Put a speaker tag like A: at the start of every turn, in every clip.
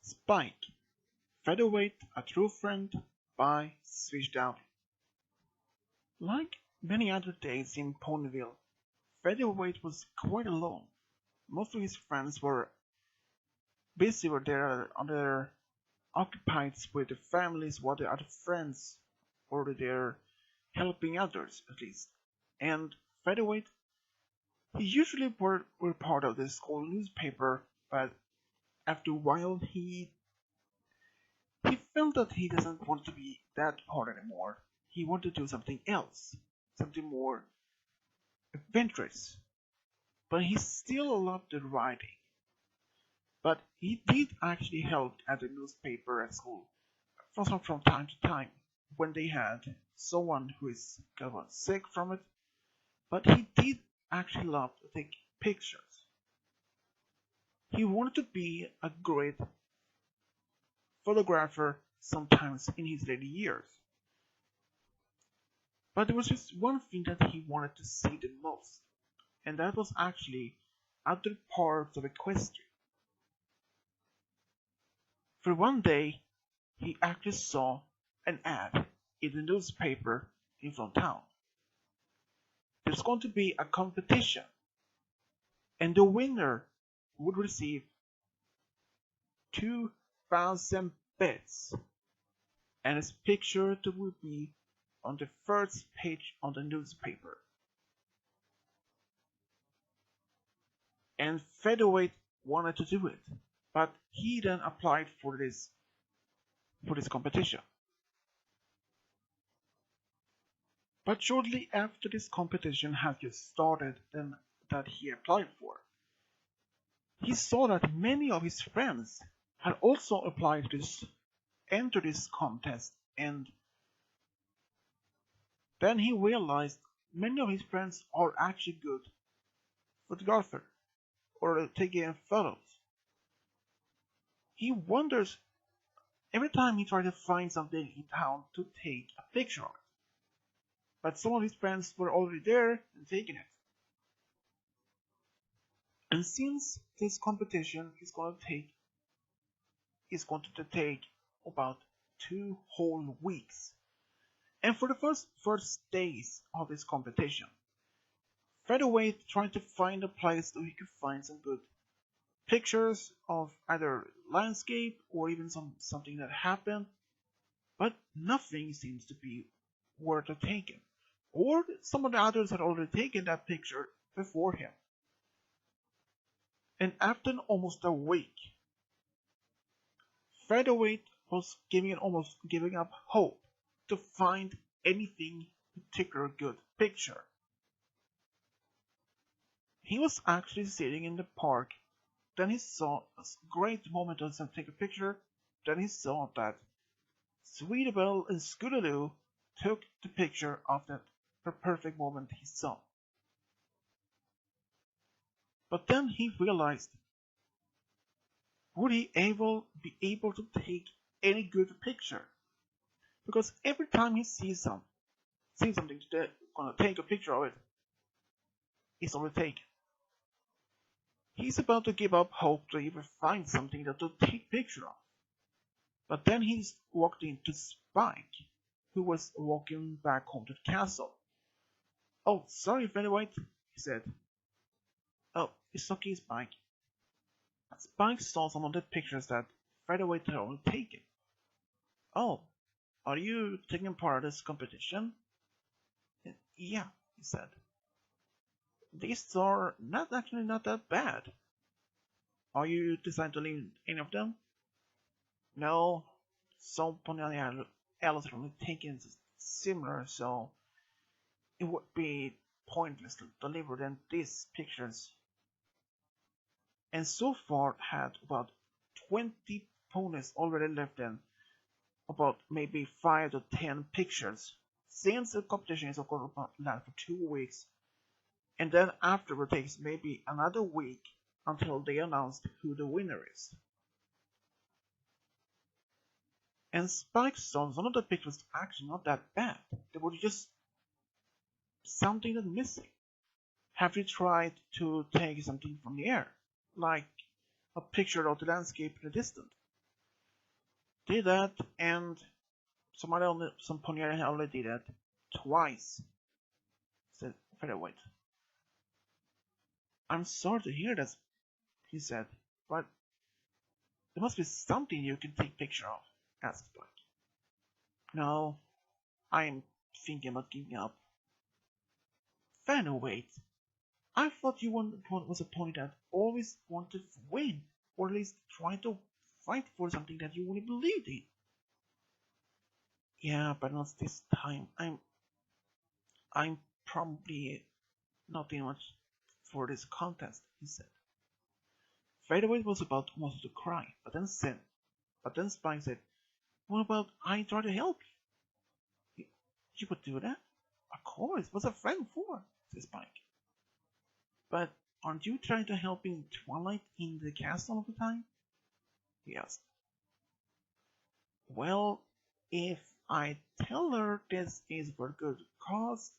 A: Spike, Featherweight, A True Friend by Switched Out. Like many other days in Ponyville, Featherweight was quite alone. Most of his friends were busy with their occupied with their families, while the other friends were there helping others at least. And Featherweight, he usually were part of the school newspaper, but after a while he felt that he doesn't want to be that part anymore. He wanted to do something else, something more adventurous. But he still loved the writing. But he did actually help at the newspaper at school from time to time when they had someone who is kind of sick from it. But he did actually love to take pictures. He wanted to be a great photographer sometimes in his later years. But there was just one thing that he wanted to see the most, and that was actually other parts of Equestria. For one day, he actually saw an ad in the newspaper in front town. There's going to be a competition, and the winner would receive 2,000 bits, and his picture would be on the first page on the newspaper. And Featherweight wanted to do it, but he then applied for this competition. But shortly after this competition had just started and that he applied for, he saw that many of his friends had also applied to enter this contest, and then he realized many of his friends are actually good photographers or taking photos. He wonders every time he tries to find something in town to take a picture of it. But some of his friends were already there and taking it. And since this competition is going to take about 2 whole weeks, and for the first days of this competition, Featherweight tried to find a place where he could find some good pictures of either landscape or even something that happened, but nothing seems to be worth taking. Or some of the others had already taken that picture before him. And after almost a week, Featherweight was almost giving up hope to find anything particular good picture. He was actually sitting in the park. Then he saw a great moment to take a picture. Then he saw that Sweetable and Scootaloo took the picture of that perfect moment he saw. But then he realized, would he be able to take any good picture? Because every time he sees something to gonna take a picture of it, it's already taken. He's about to give up hope to even find something that to take picture of. But then he walked into Spike, who was walking back home to the castle. "Oh, sorry, Featherweight," he said. "Oh, it's okay, Spike." Spike saw some of the pictures that Featherweight had already taken. "Oh, are you taking part in this competition?" "Yeah," he said. "These are not that bad. Are you deciding to leave any of them?" "No, someone else had already taken similar, so it would be pointless to deliver them these pictures." And so far had about 20 ponies already left in, about maybe 5 to 10 pictures, since the competition is going to last for 2 weeks, and then afterward takes maybe another week until they announce who the winner is. And Spike saw some of the pictures actually not that bad. They were just something that's missing. Have you tried to take something from the air, like a picture of the landscape in the distance? did that, and some pioneer only did that twice, said Featherweight. I'm sorry to hear that, he said, but there must be something you can take picture of, asked Spike. No, I'm thinking about giving up. Featherweight, I thought you was a pony that always wanted to win, or at least try to fight for something that you really believed in. Yeah, but not this time. I'm probably not in much for this contest, he said. Featherweight was about almost to cry, but then Spike said, what about I try to help you? You would do that? Of course, what's a friend for? Said Spike. But aren't you trying to help in Twilight in the castle all the time? He asked. Well, if I tell her this is for good cause,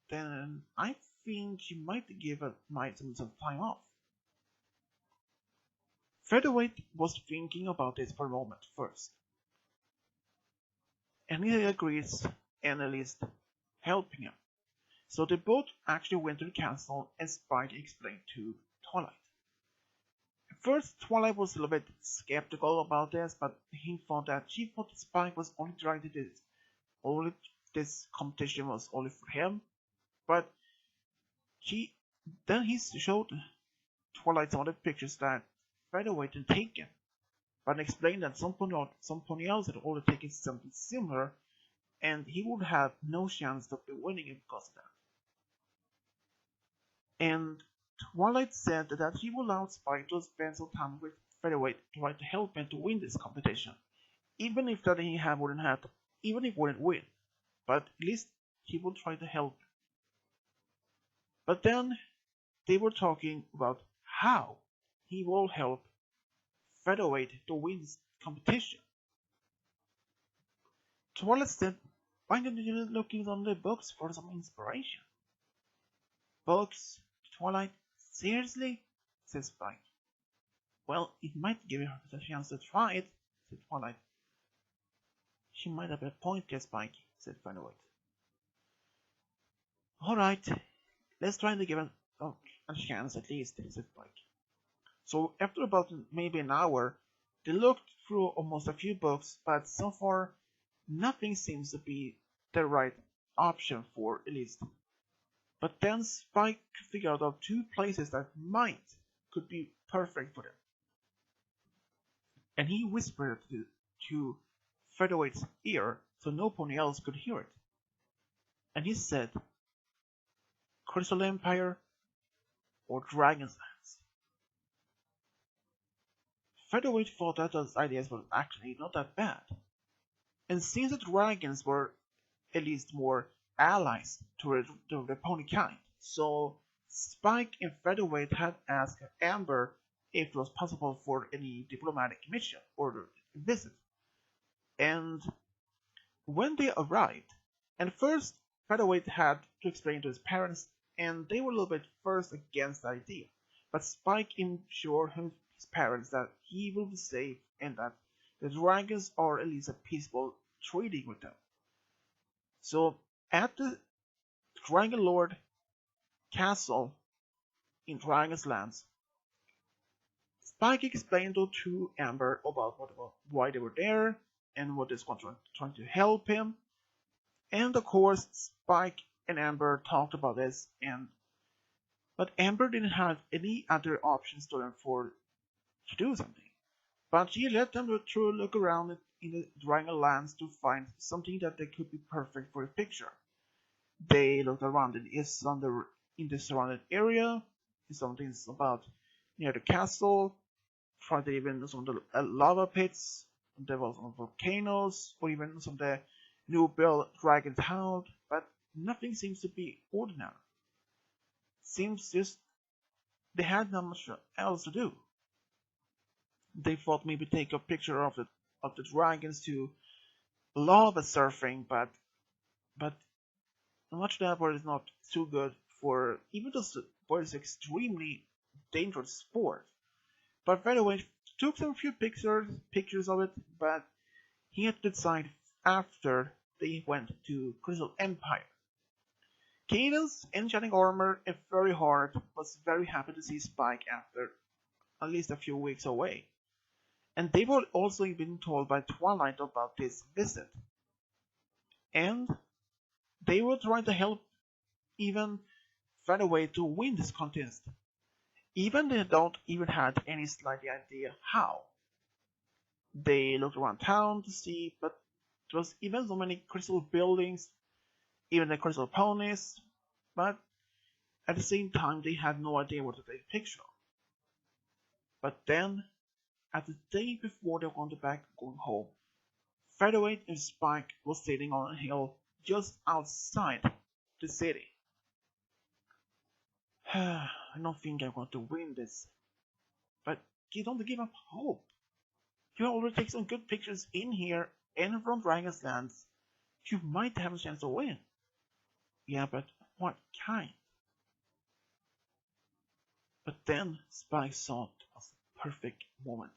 A: then I think she might give some time off. Featherweight was thinking about this for a moment first, and he agrees and at least helping him. So they both actually went to the castle and Spike explained to Twilight. At first, Twilight was a little bit skeptical about this, but she thought Spike was only trying to do this. Only this competition was only for him, but then he showed Twilight some of the pictures that Featherweight had taken, but explained that somebody else had already taken something similar, and he would have no chance of winning it because of that. And Twilight said that he would allow Spike to spend some time with Featherweight to try to help him to win this competition, even if he wouldn't win, but at least he would try to help. But then they were talking about how he will help Featherweight to win this competition. Twilight said, why don't you look in on the books for some inspiration? Books? Twilight? Seriously? Said Spike. Well, it might give her a chance to try it, said Twilight. She might have a point there, Spike, said Featherweight. Alright, let's try to give it a chance at least, said Spike. So after about maybe an hour, they looked through almost a few books, but so far nothing seems to be the right option for Elise. But then Spike figured out two places that could be perfect for them. And he whispered to Featherweight's ear so nobody else could hear it. And he said, Crystal Empire or Dragon's Lands. Featherweight thought that those ideas were actually not that bad. And since the dragons were at least more allies to the pony kind, so Spike and Featherweight had asked Amber if it was possible for any diplomatic mission or visit. And when they arrived, and first Featherweight had to explain to his parents, and they were a little bit first against the idea, but Spike assured his parents that he will be safe and that the dragons are at least a peaceful trading with them. So at the Dragon Lord Castle in Dragon's Lands, Spike explained to Amber about why they were there and what is trying to help him. And of course, Spike and Amber talked about this, but Amber didn't have any other options to do something. But she let them look around in the Dragon Lands to find something that they could be perfect for a picture. They looked around in the surrounded area, something about near the castle, tried even some of the lava pits, there was some volcanoes, or even some of the new built dragon town, but nothing seems to be ordinary. Seems just they had not much else to do. They thought maybe take a picture of the dragons to lava surfing, but much of that part is not too good for even though sport is extremely dangerous sport. But Featherweight took some few pictures of it, but he had to decide after they went to Crystal Empire. Cadence, enchanting armor and Fairy Heart, was very happy to see Spike after at least a few weeks away, and they were also been told by Twilight about this visit, and they were trying to help even Featherweight to win this contest, even they don't even had any slight idea how. They looked around town to see, but there was even so many crystal buildings, even the crystal ponies, but at the same time they had no idea what to take a picture of. But then, at the day before they wanted back going home, Featherweight and Spike was sitting on a hill just outside the city. I don't think I'm going to win this, but you don't give up hope. You already take some good pictures in here and from Dragon's Lands. You might have a chance to win. Yeah, but what kind? But then Spike saw it as the perfect moment.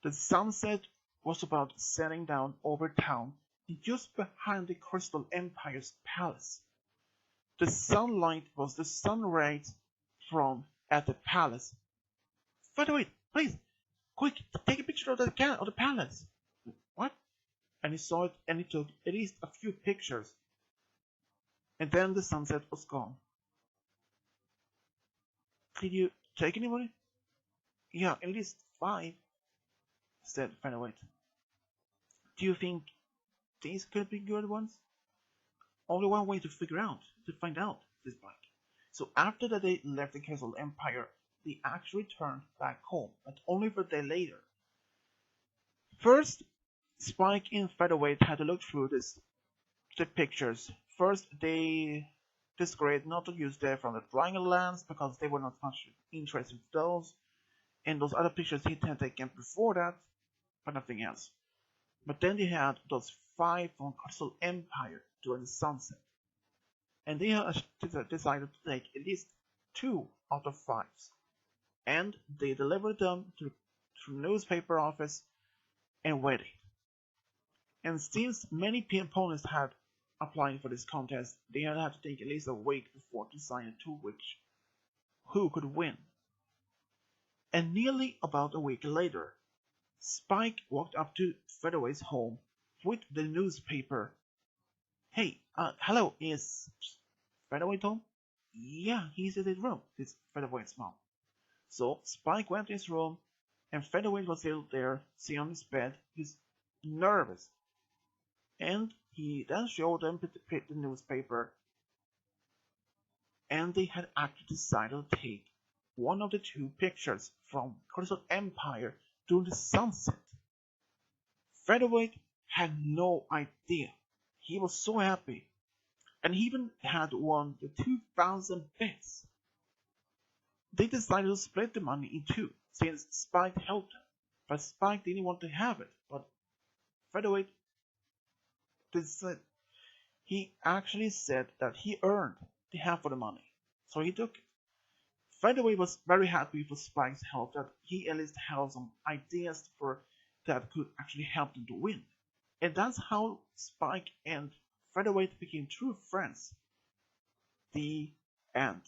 A: The sunset was about setting down over town and just behind the Crystal Empire's palace. The sunlight was the sun rays from at the palace. Featherweight, please, quick, take a picture of the palace. What? And he saw it and he took at least a few pictures. And then the sunset was gone. Did you take anybody? Yeah, at least 5, said Featherweight. Do you think these could be good ones? Only one way to find out, said Spike. So after that they left the Castle Empire, they actually returned back home, but only a day later. First, Spike and Featherweight had to look through the pictures. First, they disagreed not to use them from the Triangle Lands because they were not much interested in those, and those other pictures he had taken before that, but nothing else. But then they had those 5 from Crystal Empire during the sunset, and they decided to take at least 2 out of 5, and they delivered them to the newspaper office and waited. And since many opponents had applied for this contest, they had to take at least a week before to decide who could win. And nearly about a week later, Spike walked up to Featherweight's home with the newspaper. Hey, hello, is Featherweight home? Yeah, he's in his room, said Featherweight's mom. So Spike went to his room, and Featherweight was still there, sitting on his bed. He's nervous. And he then showed them the newspaper, and they had actually decided to take one of the 2 pictures from Crystal Empire during the sunset. Featherweight had no idea. He was so happy, and he even had won the 2,000 bits. They decided to split the money in 2, since Spike helped him, but Spike didn't want to have it. But Featherweight he actually said that he earned the half of the money, so he took it. Featherweight was very happy for Spike's help, that he at least had some ideas that could actually help them to win. And that's how Spike and Featherweight became true friends. The end.